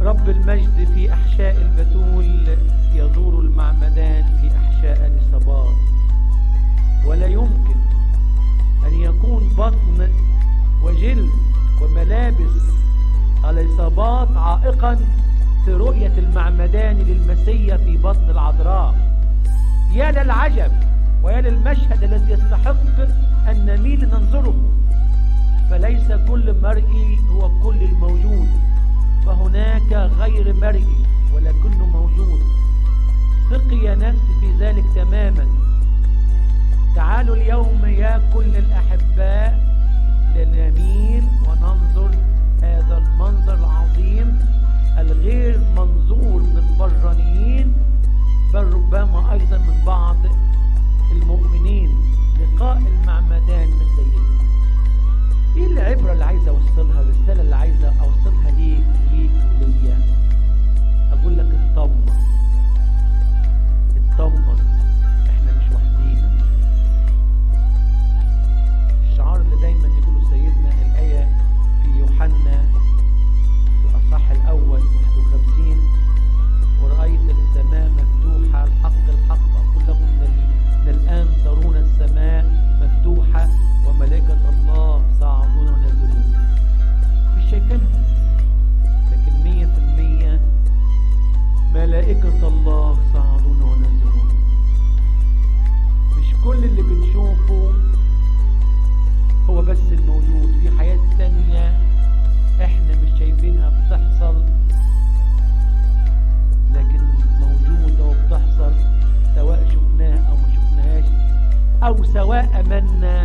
رب المجد في أحشاء البتول يدور المعمدان في أحشاء إليصابات، ولا يمكن أن يكون بطن وجلد وملابس إليصابات عائقا في رؤية المعمدان للمسيح في بطن العذراء. يا للعجب ويا للمشهد الذي يستحق أن نميل ننظره. فليس كل مرئي هو كل الموجود، فهناك غير مرئي ولكنه موجود. ثقي يا نفسي في ذلك تماما. تعالوا اليوم يا كل الأحباء لنميل وننظر هذا المنظر العظيم الغير منظور من البرانيين، بل ربما أيضا من بعض المؤمنين، لقاء المعمدان بسيدنا. ايه العبرة اللي عايز اوصلها، الرسالة اللي عايز اوصلها ليك وليا؟ اقول لك اطمن اطمن، احنا مش وحدينا. الشعار اللي دايما يقوله سيدنا، الآية في يوحنا الأصحاح الأول 51: ورأيت السماء مفتوحة، الحق الحق أقول لكم من الآن ترون السماء مفتوحة وملائكة الله صاعدون ونازلون. مش شايفينهم، لكن 100% ملائكة الله صاعدون ونازلون. مش كل اللي بنشوفه هو بس الموجود، في حياة تانية احنا مش شايفينها بتحصل، لكن موجودة وبتحصل، سواء شفناها او ما شفناهاش، او سواء امنا